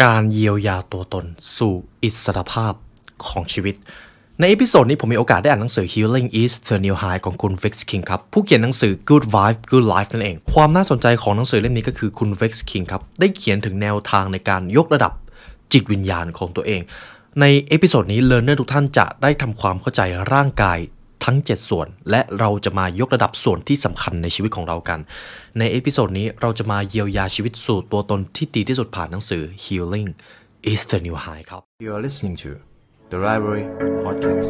การเยียวยาตัวตนสู่อิสรภาพของชีวิตในเอพิโซดนี้ผมมีโอกาสได้อ่านหนังสือ Healing is the New High ของคุณ Vex King ครับผู้เขียนหนังสือ Good Vibe Good Life นั่นเองความน่าสนใจของหนังสือเล่มนี้ก็คือคุณ Vex King ครับได้เขียนถึงแนวทางในการยกระดับจิตวิญญาณของตัวเองในเอพิโซดนี้ learner ทุกท่านจะได้ทำความเข้าใจร่างกายทั้ง7ส่วนและเราจะมายกระดับส่วนที่สำคัญในชีวิตของเรากันในเอพิโซดนี้เราจะมาเยียวยาชีวิตสู่ตัวตนที่ดีที่สุดผ่านหนังสือ Healing is the New High ครับ You are listening to The Library Podcast.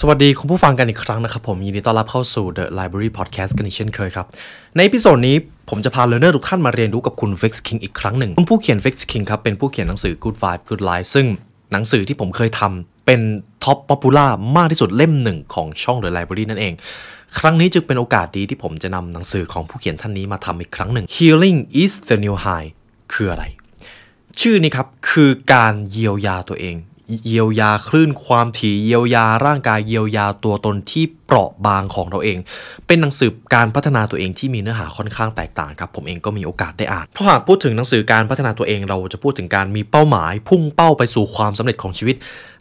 สวัสดีคุณผู้ฟังกันอีกครั้งนะครับผมยินดีต้อนรับเข้าสู่ The Library Podcast กันอีกเช่นเคยครับในเอพิโซดนี้ผมจะพา learner ทุกท่านมาเรียนรู้กับคุณ Vex King อีกครั้งหนึ่งผู้เขียน Vex King ครับเป็นผู้เขียนหนังสือ Good Vibe Good Life ซึ่งหนังสือที่ผมเคยทำเป็นท็อปป๊อปปูล่ามากที่สุดเล่มหนึ่งของช่อง The Library นั่นเองครั้งนี้จึงเป็นโอกาสดีที่ผมจะนำหนังสือของผู้เขียนท่านนี้มาทำอีกครั้งหนึ่ง Healing is the New High คืออะไรชื่อนี้ครับคือการเยียวยาตัวเองเยียวยาคลื่นความถี่เยียวยาร่างกายเยียวยาตัวตนที่เปราะบางของเราเองเป็นหนังสือการพัฒนาตัวเองที่มีเนื้อหาค่อนข้างแตกต่างครับผมเองก็มีโอกาสได้อ่านเพราะหากพูดถึงหนังสือการพัฒนาตัวเองเราจะพูดถึงการมีเป้าหมายพุ่งเป้าไปสู่ความสำเร็จของชีวิต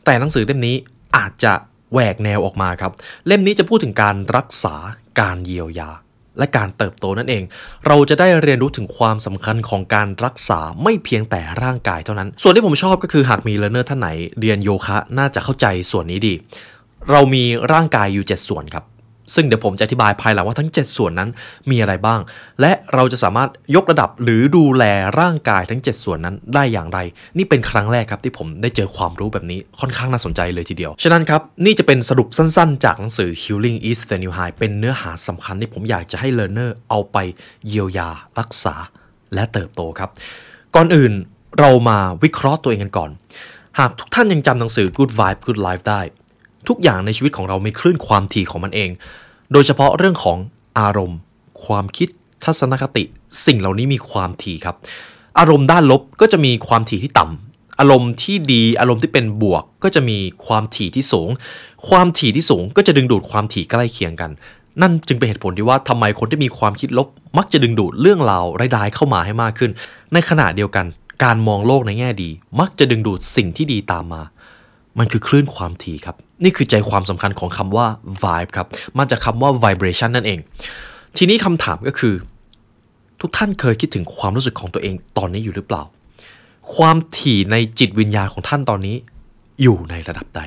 แต่หนังสือเล่มนี้อาจจะแหวกแนวออกมาครับเล่มนี้จะพูดถึงการรักษาการเยียวยาและการเติบโตนั่นเองเราจะได้เรียนรู้ถึงความสำคัญของการรักษาไม่เพียงแต่ร่างกายเท่านั้นส่วนที่ผมชอบก็คือหากมีเรียนเนอร์ท่านไหนเรียนโยคะน่าจะเข้าใจส่วนนี้ดีเรามีร่างกายอยู่7ส่วนครับซึ่งเดี๋ยวผมจะอธิบายภายหลังว่าทั้ง7ส่วนนั้นมีอะไรบ้างและเราจะสามารถยกระดับหรือดูแลร่างกายทั้ง7ส่วนนั้นได้อย่างไรนี่เป็นครั้งแรกครับที่ผมได้เจอความรู้แบบนี้ค่อนข้างน่าสนใจเลยทีเดียวฉะนั้นครับนี่จะเป็นสรุปสั้นๆจากหนังสือ Healing is the New High เป็นเนื้อหาสำคัญที่ผมอยากจะให้ learner เอาไปเยียวยารักษาและเติบโตครับก่อนอื่นเรามาวิเคราะห์ตัวเองกันก่อนหากทุกท่านยังจำหนังสือ Good Vibe Good Life ได้ทุกอย่างในชีวิตของเรามีคลื่นความถี่ของมันเองโดยเฉพาะเรื่องของอารมณ์ความคิดทัศนคติสิ่งเหล่านี้มีความถี่ครับอารมณ์ด้านลบก็จะมีความถี่ที่ต่ำอารมณ์ที่ดีอารมณ์ที่เป็นบวกก็จะมีความถี่ที่สูงความถี่ที่สูงก็จะดึงดูดความถี่ใกล้เคียงกันนั่นจึงเป็นเหตุผลที่ว่าทำไมคนที่มีความคิดลบมักจะดึงดูดเรื่องราวร้ายๆเข้ามาให้มากขึ้นในขณะเดียวกันการมองโลกในแง่ดีมักจะดึงดูดสิ่งที่ดีตามมามันคือคลื่นความถี่ครับนี่คือใจความสำคัญของคำว่า vibe ครับมาจากคำว่า vibration นั่นเองทีนี้คำถามก็คือทุกท่านเคยคิดถึงความรู้สึกของตัวเองตอนนี้อยู่หรือเปล่าความถี่ในจิตวิญญาณของท่านตอนนี้อยู่ในระดับใด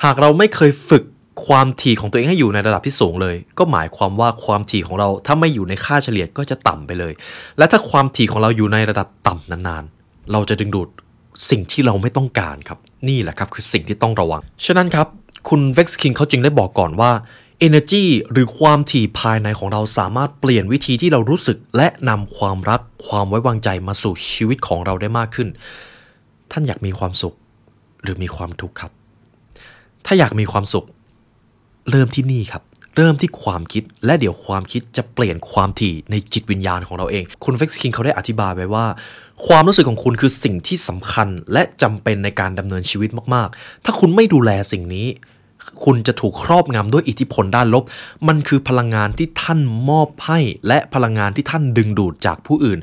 หากเราไม่เคยฝึกความถี่ของตัวเองให้อยู่ในระดับที่สูงเลยก็หมายความว่าความถี่ของเราถ้าไม่อยู่ในค่าเฉลี่ยก็จะต่ำไปเลยและถ้าความถี่ของเราอยู่ในระดับต่ำนานๆเราจะดึงดูดสิ่งที่เราไม่ต้องการครับนี่แหละครับคือสิ่งที่ต้องระวังฉะนั้นครับคุณ Vex King เขาจึงได้บอกก่อนว่า energy หรือความถี่ภายในของเราสามารถเปลี่ยนวิธีที่เรารู้สึกและนำความรักความไว้วางใจมาสู่ชีวิตของเราได้มากขึ้นท่านอยากมีความสุขหรือมีความทุกข์ครับถ้าอยากมีความสุขเริ่มที่นี่ครับเริ่มที่ความคิดและเดี๋ยวความคิดจะเปลี่ยนความถี่ในจิตวิญญาณของเราเองคุณ Vex King เขาได้อธิบายไว้ว่าความรู้สึกของคุณคือสิ่งที่สำคัญและจำเป็นในการดำเนินชีวิตมากๆถ้าคุณไม่ดูแลสิ่งนี้คุณจะถูกครอบงำด้วยอิทธิพลด้านลบมันคือพลังงานที่ท่านมอบให้และพลังงานที่ท่านดึงดูดจากผู้อื่น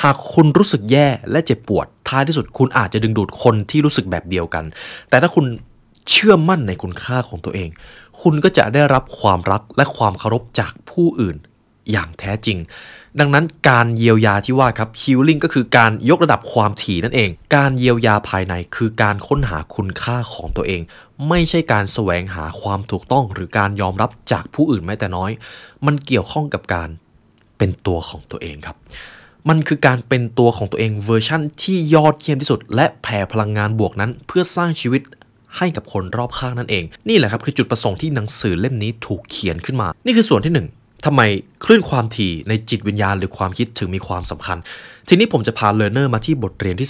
หากคุณรู้สึกแย่และเจ็บปวดท้ายที่สุดคุณอาจจะดึงดูดคนที่รู้สึกแบบเดียวกันแต่ถ้าคุณเชื่อมั่นในคุณค่าของตัวเองคุณก็จะได้รับความรักและความเคารพจากผู้อื่นอย่างแท้จริงดังนั้นการเยียวยาที่ว่าครับ healing ก็คือการยกระดับความถี่นั่นเองการเยียวยาภายในคือการค้นหาคุณค่าของตัวเองไม่ใช่การแสวงหาความถูกต้องหรือการยอมรับจากผู้อื่นแม้แต่น้อยมันเกี่ยวข้องกับการเป็นตัวของตัวเองครับมันคือการเป็นตัวของตัวเองเวอร์ชั่นที่ยอดเยี่ยมที่สุดและแผ่พลังงานบวกนั้นเพื่อสร้างชีวิตให้กับคนรอบข้างนั่นเองนี่แหละครับคือจุดประสงค์ที่หนังสือเล่มนี้ถูกเขียนขึ้นมานี่คือส่วนที่1ทำไมคลื่นความถี่ในจิตวิญญาณหรือความคิดถึงมีความสำคัญทีนี้ผมจะพา learner มาที่บทเรียนที่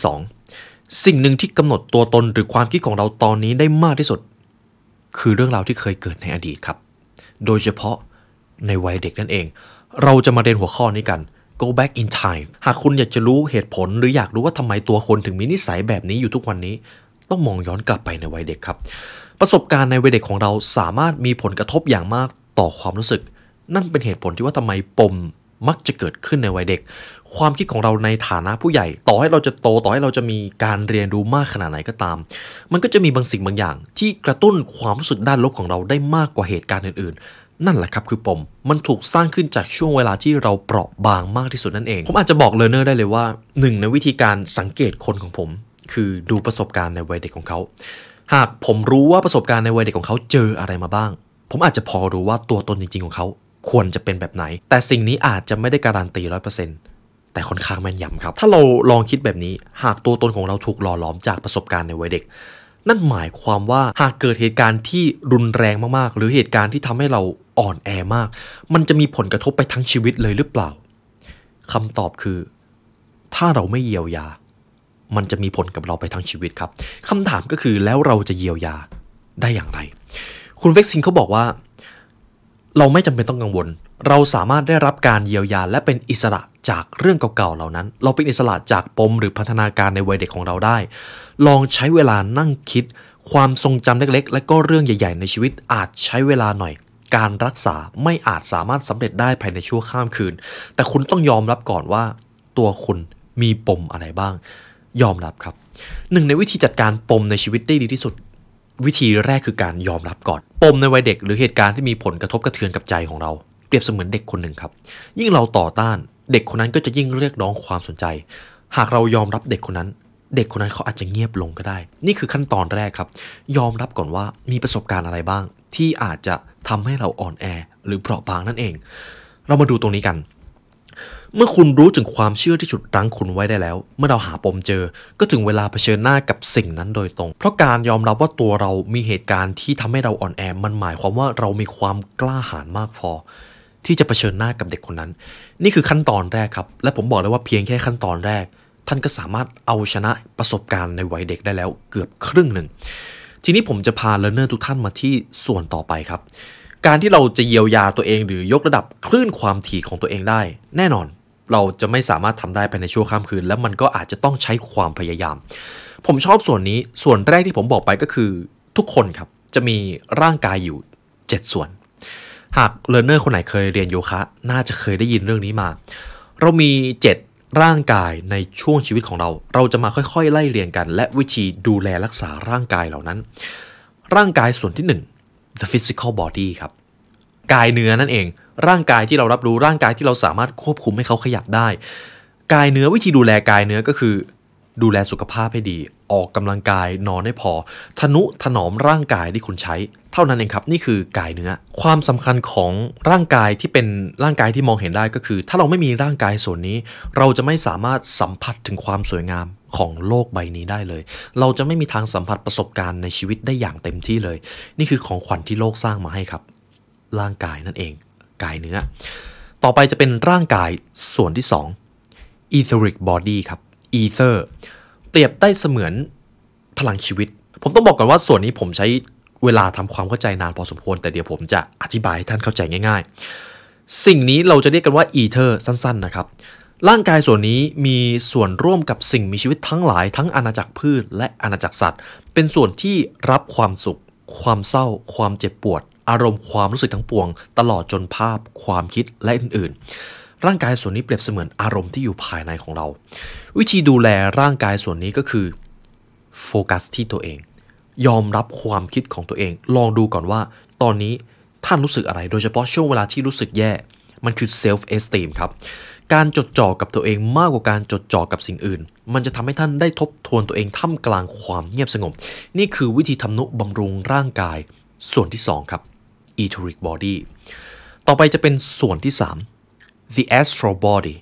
2สิ่งหนึ่งที่กำหนดตัวตนหรือความคิดของเราตอนนี้ได้มากที่สุดคือเรื่องราวที่เคยเกิดในอดีตครับโดยเฉพาะในวัยเด็กนั่นเองเราจะมาเรียนหัวข้อนี้กัน go back in time หากคุณอยากจะรู้เหตุผลหรืออยากรู้ว่าทำไมตัวคนถึงมีนิสัยแบบนี้อยู่ทุกวันนี้ต้องมองย้อนกลับไปในวัยเด็กครับประสบการณ์ในวัยเด็กของเราสามารถมีผลกระทบอย่างมากต่อความรู้สึกนั่นเป็นเหตุผลที่ว่าทำไมปมมักจะเกิดขึ้นในวัยเด็กความคิดของเราในฐานะผู้ใหญ่ต่อให้เราจะโตต่อให้เราจะมีการเรียนรู้มากขนาดไหนก็ตามมันก็จะมีบางสิ่งบางอย่างที่กระตุ้นความรู้สึกด้านลบของเราได้มากกว่าเหตุการณ์อื่นๆนั่นแหละครับคือปมมันถูกสร้างขึ้นจากช่วงเวลาที่เราเปราะบางมากที่สุดนั่นเองผมอาจจะบอกเลอร์เนอร์ได้เลยว่าหนึ่งในวิธีการสังเกตคนของผมคือดูประสบการณ์ในวัยเด็กของเขาหากผมรู้ว่าประสบการณ์ในวัยเด็กของเขาเจออะไรมาบ้างผมอาจจะพอรู้ว่าตัวตนจริงๆของเขาควรจะเป็นแบบไหนแต่สิ่งนี้อาจจะไม่ได้การันตี 100% แต่ค่อนข้างแม่นยำครับถ้าเราลองคิดแบบนี้หากตัวตนของเราถูกหล่อหลอมจากประสบการณ์ในวัยเด็กนั่นหมายความว่าหากเกิดเหตุการณ์ที่รุนแรงมากๆหรือเหตุการณ์ที่ทำให้เราอ่อนแอมากมันจะมีผลกระทบไปทั้งชีวิตเลยหรือเปล่าคำตอบคือถ้าเราไม่เยียวยามันจะมีผลกับเราไปทั้งชีวิตครับคำถามก็คือแล้วเราจะเยียวยาได้อย่างไรคุณเวกซิงเขาบอกว่าเราไม่จำเป็นต้องกังวลเราสามารถได้รับการเยียวยาและเป็นอิสระจากเรื่องเก่าๆเหล่านั้นเราเป็นอิสระจากปมหรือพัฒนาการในวัยเด็กของเราได้ลองใช้เวลานั่งคิดความทรงจำเล็กๆและก็เรื่องใหญ่ๆในชีวิตอาจใช้เวลาหน่อยการรักษาไม่อาจสามารถสำเร็จได้ภายในชั่วข้ามคืนแต่คุณต้องยอมรับก่อนว่าตัวคุณมีปมอะไรบ้างยอมรับครับหนึ่งในวิธีจัดการปมในชีวิตได้ดีที่สุดวิธีแรกคือการยอมรับก่อนปมในวัยเด็กหรือเหตุการณ์ที่มีผลกระทบกระเทือนกับใจของเราเปรียบเสมือนเด็กคนหนึ่งครับยิ่งเราต่อต้านเด็กคนนั้นก็จะยิ่งเรียกร้องความสนใจหากเรายอมรับเด็กคนนั้นเขาอาจจะเงียบลงก็ได้นี่คือขั้นตอนแรกครับยอมรับก่อนว่ามีประสบการณ์อะไรบ้างที่อาจจะทำให้เราอ่อนแอหรือเปราะบางนั่นเองเรามาดูตรงนี้กันเมื่อคุณรู้ถึงความเชื่อที่ฉุดรั้งคุณไว้ได้แล้วเมื่อเราหาปมเจอก็ถึงเวลาเผชิญหน้ากับสิ่งนั้นโดยตรงเพราะการยอมรับว่าตัวเรามีเหตุการณ์ที่ทำให้เราอ่อนแอมันหมายความว่าเรามีความกล้าหาญมากพอที่จะเผชิญหน้ากับเด็กคนนั้นนี่คือขั้นตอนแรกครับและผมบอกเลยว่าเพียงแค่ขั้นตอนแรกท่านก็สามารถเอาชนะประสบการณ์ในวัยเด็กได้แล้วเกือบครึ่งหนึ่งทีนี้ผมจะพา learner ทุกท่านมาที่ส่วนต่อไปครับการที่เราจะเยียวยาตัวเองหรือยกระดับคลื่นความถี่ของตัวเองได้แน่นอนเราจะไม่สามารถทำได้ภายในชั่วข้ามคืนและมันก็อาจจะต้องใช้ความพยายามผมชอบส่วนนี้ส่วนแรกที่ผมบอกไปก็คือทุกคนครับจะมีร่างกายอยู่7ส่วนหากเลิร์นเนอร์คนไหนเคยเรียนโยคะน่าจะเคยได้ยินเรื่องนี้มาเรามี7ร่างกายในช่วงชีวิตของเราจะมาค่อยๆไล่เรียงกันและวิธีดูแลรักษาร่างกายเหล่านั้นร่างกายส่วนที่1 the physical body ครับกายเนื้อนั่นเองร่างกายที่เรารับรู้ร่างกายที่เราสามารถควบคุมให้เขาขยับได้กายเนื้อวิธีดูแลกายเนื้อก็คือดูแลสุขภาพให้ดีออกกำลังกายนอนให้พอทนุถนอมร่างกายที่คุณใช้เท่านั้นเองครับนี่คือกายเนื้อความสำคัญของร่างกายที่เป็นร่างกายที่มองเห็นได้ก็คือถ้าเราไม่มีร่างกายส่วนนี้เราจะไม่สามารถสัมผัสถึงความสวยงามของโลกใบนี้ได้เลยเราจะไม่มีทางสัมผัสประสบการณ์ในชีวิตได้อย่างเต็มที่เลยนี่คือของขวัญที่โลกสร้างมาให้ครับร่างกายนั่นเองกายเนื้อต่อไปจะเป็นร่างกายส่วนที่2 etheric body ครับ ether เปรียบได้เสมือนพลังชีวิตผมต้องบอกก่อนว่าส่วนนี้ผมใช้เวลาทำความเข้าใจนานพอสมควรแต่เดี๋ยวผมจะอธิบายให้ท่านเข้าใจง่ายๆสิ่งนี้เราจะเรียกกันว่า ether สั้นๆนะครับร่างกายส่วนนี้มีส่วนร่วมกับสิ่งมีชีวิตทั้งหลายทั้งอาณาจักรพืชและอาณาจักรสัตว์เป็นส่วนที่รับความสุขความเศร้าความเจ็บปวดอารมณ์ความรู้สึกทั้งปวงตลอดจนภาพความคิดและอื่นๆร่างกายส่วนนี้เปรียบเสมือนอารมณ์ที่อยู่ภายในของเราวิธีดูแลร่างกายส่วนนี้ก็คือโฟกัสที่ตัวเองยอมรับความคิดของตัวเองลองดูก่อนว่าตอนนี้ท่านรู้สึกอะไรโดยเฉพาะช่วงเวลาที่รู้สึกแย่มันคือ self esteem ครับการจดจ่อกับตัวเองมากกว่าการจดจ่อกับสิ่งอื่นมันจะทำให้ท่านได้ทบทวนตัวเองท่ามกลางความเงียบสงบนี่คือวิธีทำนุบำรุงร่างกายส่วนที่2ครับetheric body ต่อไปจะเป็นส่วนที่3 the astral body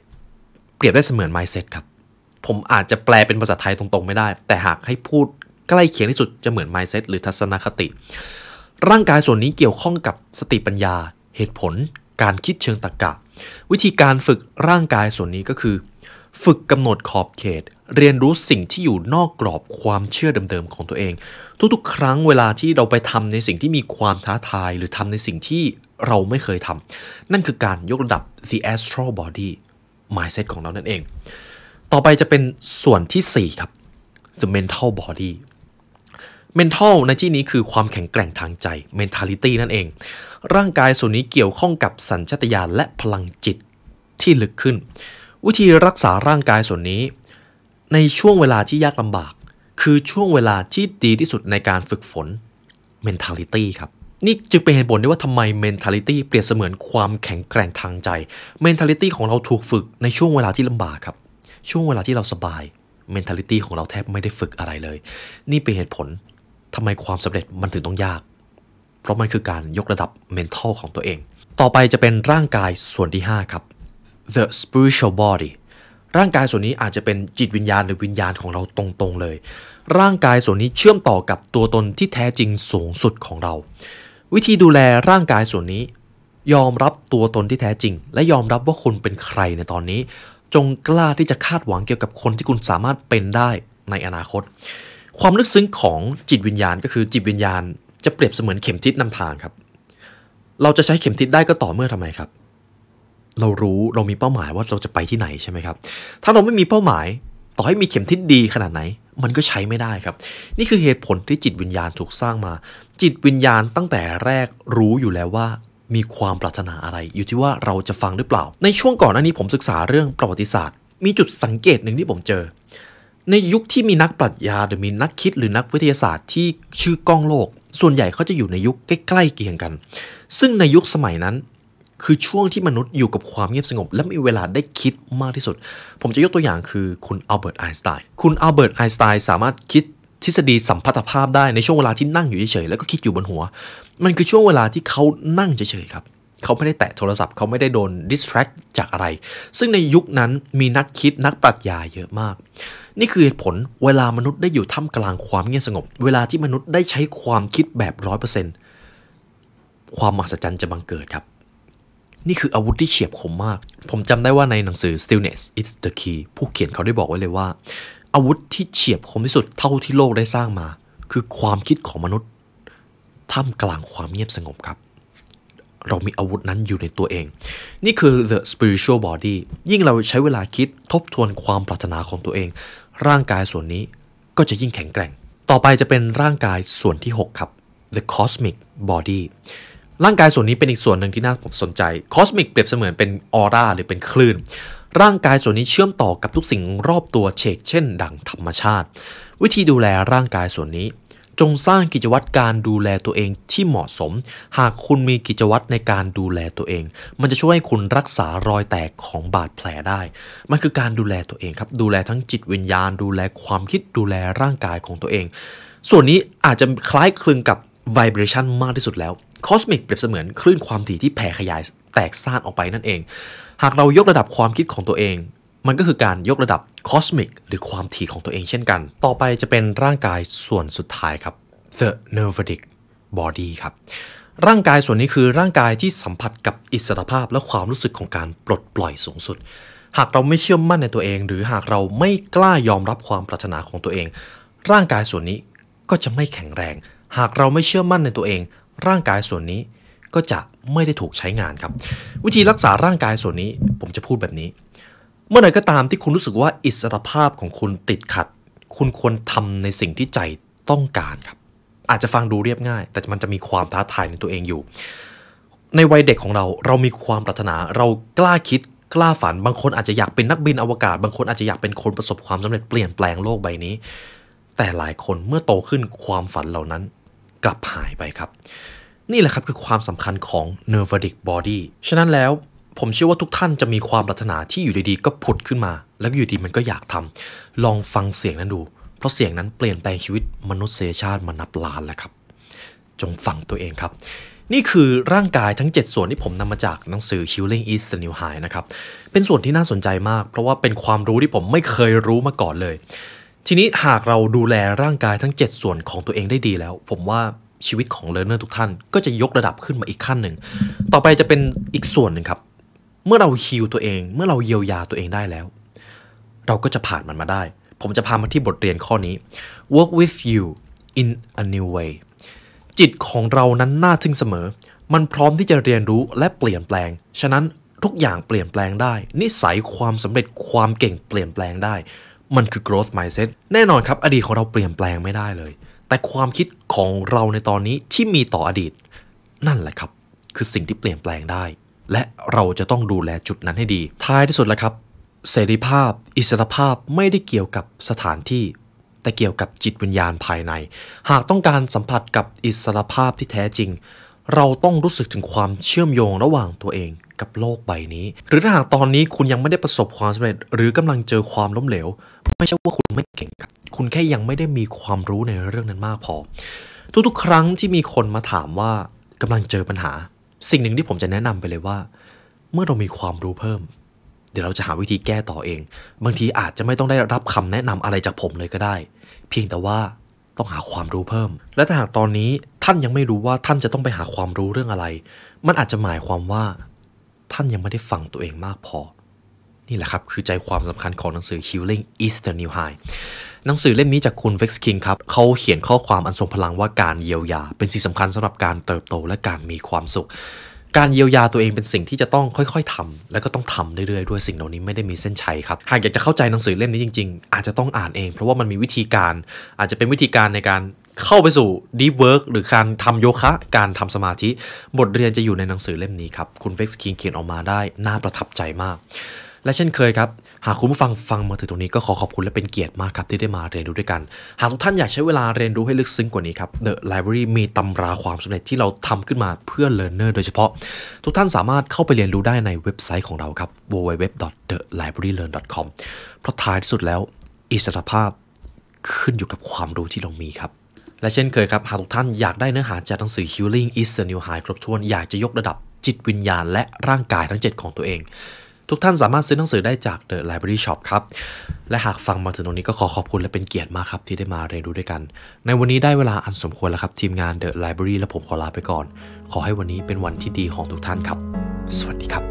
เปรียบได้เสมือน mindset ครับผมอาจจะแปลเป็นภาษาไทยตรงๆไม่ได้แต่หากให้พูดใกล้เคียงที่สุดจะเหมือน mindset หรือทัศนคติร่างกายส่วนนี้เกี่ยวข้องกับสติปัญญาเหตุผลการคิดเชิงตรรกะวิธีการฝึกร่างกายส่วนนี้ก็คือฝึกกำหนดขอบเขตเรียนรู้สิ่งที่อยู่นอกกรอบความเชื่อเดิมๆของตัวเองทุกๆครั้งเวลาที่เราไปทำในสิ่งที่มีความท้าทายหรือทำในสิ่งที่เราไม่เคยทำนั่นคือการยกระดับ the astral body mindset ของเรานั่นเองต่อไปจะเป็นส่วนที่4ครับ the mental body mental ในที่นี้คือความแข็งแกร่งทางใจ mentality นั่นเองร่างกายส่วนนี้เกี่ยวข้องกับสัญชาตญาณและพลังจิตที่ลึกขึ้นวิธีรักษาร่างกายส่วนนี้ในช่วงเวลาที่ยากลำบากคือช่วงเวลาที่ดีที่สุดในการฝึกฝน mentality ครับนี่จึงเป็นเหตุผลที่ว่าทำไม mentality เปรียบเสมือนความแข็งแกร่งทางใจ mentality ของเราถูกฝึกในช่วงเวลาที่ลำบากครับช่วงเวลาที่เราสบาย mentality ของเราแทบไม่ได้ฝึกอะไรเลยนี่เป็นเหตุผลทำไมความสำเร็จมันถึงต้องยากเพราะมันคือการยกระดับ mental ของตัวเองต่อไปจะเป็นร่างกายส่วนที่5ครับ the spiritual body ร่างกายส่วนนี้อาจจะเป็นจิตวิญญาณหรือวิญญาณของเราตรงๆเลยร่างกายส่วนนี้เชื่อมต่อกับตัวตนที่แท้จริงสูงสุดของเราวิธีดูแลร่างกายส่วนนี้ยอมรับตัวตนที่แท้จริงและยอมรับว่าคุณเป็นใครในตอนนี้จงกล้าที่จะคาดหวังเกี่ยวกับคนที่คุณสามารถเป็นได้ในอนาคตความลึกซึ้งของจิตวิญญาณก็คือจิตวิญญาณจะเปรียบเสมือนเข็มทิศนำทางครับเราจะใช้เข็มทิศได้ก็ต่อเมื่อทำไมครับเรามีเป้าหมายว่าเราจะไปที่ไหนใช่ไหมครับถ้าเราไม่มีเป้าหมายต่อให้มีเข็มทิศดีขนาดไหนมันก็ใช้ไม่ได้ครับนี่คือเหตุผลที่จิตวิญญาณถูกสร้างมาจิตวิญญาณตั้งแต่แรกรู้อยู่แล้วว่ามีความปรารถนาอะไรอยู่ที่ว่าเราจะฟังหรือเปล่าในช่วงก่อนหน้านี้ผมศึกษาเรื่องประวัติศาสตร์มีจุดสังเกตหนึ่งที่ผมเจอในยุคที่มีนักปรัชญาหรือมีนักคิดหรือนักวิทยาศาสตร์ที่ชื่อก้องโลกส่วนใหญ่เขาจะอยู่ในยุคใกล้ๆเคียงกันซึ่งในยุคสมัยนั้นคือช่วงที่มนุษย์อยู่กับความเงียบสงบและมีเวลาได้คิดมากที่สุดผมจะยกตัวอย่างคือคุณอัลเบิร์ตไอน์สไตน์คุณอัลเบิร์ตไอน์สไตน์สามารถคิดทฤษฎีสัมพัทธภาพได้ในช่วงเวลาที่นั่งอยู่เฉยๆแล้วก็คิดอยู่บนหัวมันคือช่วงเวลาที่เขานั่งเฉยๆครับเขาไม่ได้แตะโทรศัพท์เขาไม่ได้โดน distract จากอะไรซึ่งในยุคนั้นมีนักคิดนักปรัชญาเยอะมากนี่คือเหตุผลเวลามนุษย์ได้อยู่ท่ามกลางความเงียบสงบเวลาที่มนุษย์ได้ใช้ความคิดแบบ 100% ความมหัศจรรย์จะบังเกิดครับนี่คืออาวุธที่เฉียบคมมากผมจำได้ว่าในหนังสือ Stillness is the key ผู้เขียนเขาได้บอกไว้เลยว่าอาวุธที่เฉียบคมที่สุดเท่าที่โลกได้สร้างมาคือความคิดของมนุษย์ท่ามกลางความเงียบสงบครับเรามีอาวุธนั้นอยู่ในตัวเองนี่คือ the spiritual body ยิ่งเราใช้เวลาคิดทบทวนความปรารถนาของตัวเองร่างกายส่วนนี้ก็จะยิ่งแข็งแกร่งต่อไปจะเป็นร่างกายส่วนที่6ครับ the cosmic body ร่างกายส่วนนี้เป็นอีกส่วนหนึ่งที่น่าสนใจ cosmic เปรียบเสมือนเป็นออร่าหรือเป็นคลื่นร่างกายส่วนนี้เชื่อมต่อกับทุกสิ่งรอบตัวเช่นดั่งธรรมชาติวิธีดูแลร่างกายส่วนนี้จงสร้างกิจวัตรการดูแลตัวเองที่เหมาะสมหากคุณมีกิจวัตรในการดูแลตัวเองมันจะช่วยให้คุณรักษารอยแตกของบาดแผลได้มันคือการดูแลตัวเองครับดูแลทั้งจิตวิญญาณดูแลความคิดดูแลร่างกายของตัวเองส่วนนี้อาจจะคล้ายคลึงกับ vibration มากที่สุดแล้ว cosmic เปรียบเสมือนคลื่นความถี่ที่แผ่ขยายแตกซ่านออกไปนั่นเองหากเรายกระดับความคิดของตัวเองมันก็คือการยกระดับคอสมิกหรือความถี่ของตัวเองเช่นกันต่อไปจะเป็นร่างกายส่วนสุดท้ายครับ the nervic body ครับร่างกายส่วนนี้คือร่างกายที่สัมผัสกับอิสรภาพและความรู้สึกของการปลดปล่อยสูงสุดหากเราไม่เชื่อมั่นในตัวเองหรือหากเราไม่กล้ายอมรับความปรารถนาของตัวเองร่างกายส่วนนี้ก็จะไม่แข็งแรงหากเราไม่เชื่อมั่นในตัวเองร่างกายส่วนนี้ก็จะไม่ได้ถูกใช้งานครับวิธีรักษาร่างกายส่วนนี้ผมจะพูดแบบนี้เมื่อไหร่ก็ตามที่คุณรู้สึกว่าอิสรภาพของคุณติดขัดคุณควรทำในสิ่งที่ใจต้องการครับอาจจะฟังดูเรียบง่ายแต่มันจะมีความท้าทายในตัวเองอยู่ในวัยเด็กของเรามีความปรารถนาเรากล้าคิดกล้าฝันบางคนอาจจะอยากเป็นนักบินอวกาศบางคนอาจจะอยากเป็นคนประสบความสำเร็จเปลี่ยนแปลงโลกใบนี้แต่หลายคนเมื่อโตขึ้นความฝันเหล่านั้นกลับหายไปครับนี่แหละครับคือความสำคัญของ nervic body ฉะนั้นแล้วผมเชื่อว่าทุกท่านจะมีความปรารถนาที่อยู่ดีๆก็ผุดขึ้นมาแล้วอยู่ดีมันก็อยากทำลองฟังเสียงนั้นดูเพราะเสียงนั้นเปลี่ยนแปลงชีวิตมนุษยชาติมานับล้านแล้วครับจงฟังตัวเองครับนี่คือร่างกายทั้ง7ส่วนที่ผมนำมาจากหนังสือ Healing is the New High นะครับเป็นส่วนที่น่าสนใจมากเพราะว่าเป็นความรู้ที่ผมไม่เคยรู้มาก่อนเลยทีนี้หากเราดูแลร่างกายทั้ง7ส่วนของตัวเองได้ดีแล้วผมว่าชีวิตของ learner ทุกท่านก็จะยกระดับขึ้นมาอีกขั้นหนึ่งต่อไปจะเป็นอีกส่วนหนึ่งครับเมื่อเราฮีลตัวเองเมื่อเราเยียวยาตัวเองได้แล้วเราก็จะผ่านมันมาได้ผมจะพามาที่บทเรียนข้อนี้ work with you in a new way จิตของเรานั้นน่าทึ่งเสมอมันพร้อมที่จะเรียนรู้และเปลี่ยนแปลงฉะนั้น ทุกอย่างเปลี่ยนแปลงได้นิสัยความสำเร็จความเก่งเปลี่ยนแปลงได้มันคือ growth mindset แน่นอนครับอดีตของเราเปลี่ยนแปลงไม่ได้เลยแต่ความคิดของเราในตอนนี้ที่มีต่ออดีตนั่นแหละครับคือสิ่งที่เปลี่ยนแปลงได้และเราจะต้องดูแลจุดนั้นให้ดีท้ายที่สุดแล้วครับเสรีภาพอิสรภาพไม่ได้เกี่ยวกับสถานที่แต่เกี่ยวกับจิตวิญญาณภายในหากต้องการสัมผัสกับอิสรภาพที่แท้จริงเราต้องรู้สึกถึงความเชื่อมโยงระหว่างตัวเองกับโลกใบนี้หรือถ้าหากตอนนี้คุณยังไม่ได้ประสบความสำเร็จหรือกำลังเจอความล้มเหลวไม่ใช่ว่าคุณไม่เก่งครับคุณแค่ยังไม่ได้มีความรู้ในเรื่องนั้นมากพอทุกๆครั้งที่มีคนมาถามว่ากำลังเจอปัญหาสิ่งหนึ่งที่ผมจะแนะนำไปเลยว่าเมื่อเรามีความรู้เพิ่มเดี๋ยวเราจะหาวิธีแก้ต่อเองบางทีอาจจะไม่ต้องได้รับคำแนะนำอะไรจากผมเลยก็ได้เพียงแต่ว่าต้องหาความรู้เพิ่มและถ้าหากตอนนี้ท่านยังไม่รู้ว่าท่านจะต้องไปหาความรู้เรื่องอะไรมันอาจจะหมายความว่าท่านยังไม่ได้ฟังตัวเองมากพอนี่แหละครับคือใจความสำคัญของหนังสือ Healing is the New High หนังสือเล่มนี้จากคุณ Vex King ครับเขาเขียนข้อความอันทรงพลังว่าการเยียวยาเป็นสิ่งสำคัญสำหรับการเติบโตและการมีความสุขการเยียวยาตัวเองเป็นสิ่งที่จะต้องค่อยๆทำและก็ต้องทำเรื่อยๆด้วยสิ่งเหล่านี้ไม่ได้มีเส้นชัยครับหากอยากจะเข้าใจหนังสือเล่มนี้จริงๆอาจจะต้องอ่านเองเพราะว่ามันมีวิธีการอาจจะเป็นวิธีการในการเข้าไปสู่ deep work หรือการทำโยคะการทำสมาธิบทเรียนจะอยู่ในหนังสือเล่มนี้ครับคุณ Vex King เขียนออกมาได้น่าประทับใจมากและเช่นเคยครับหากคุณผู้ฟังมาถึงตรงนี้ก็ขอบคุณและเป็นเกียรติมากครับที่ได้มาเรียนรู้ด้วยกันหากทุกท่านอยากใช้เวลาเรียนรู้ให้ลึกซึ้งกว่านี้ครับ The Library มีตำราความสำเร็จที่เราทำขึ้นมาเพื่อ learner โดยเฉพาะทุกท่านสามารถเข้าไปเรียนรู้ได้ในเว็บไซต์ของเราครับ www.thelibrarylearn.com เพราะท้ายที่สุดแล้วอิสรภาพขึ้นอยู่กับความรู้ที่เรามีครับและเช่นเคยครับหากทุกท่านอยากได้เนื้อหาจากหนังสือ Healing is the New High ครบถ้วนอยากจะยกระดับจิตวิญญาณและร่างกายทั้ง7ของตัวเองทุกท่านสามารถซื้อหนังสือได้จาก The Library Shop ครับและหากฟังมาถึงตรงนี้ก็ขอบคุณและเป็นเกียรติมากครับที่ได้มาเรียนรู้ด้วยกันในวันนี้ได้เวลาอันสมควรแล้วครับทีมงาน The Library และผมขอลาไปก่อนขอให้วันนี้เป็นวันที่ดีของทุกท่านครับสวัสดีครับ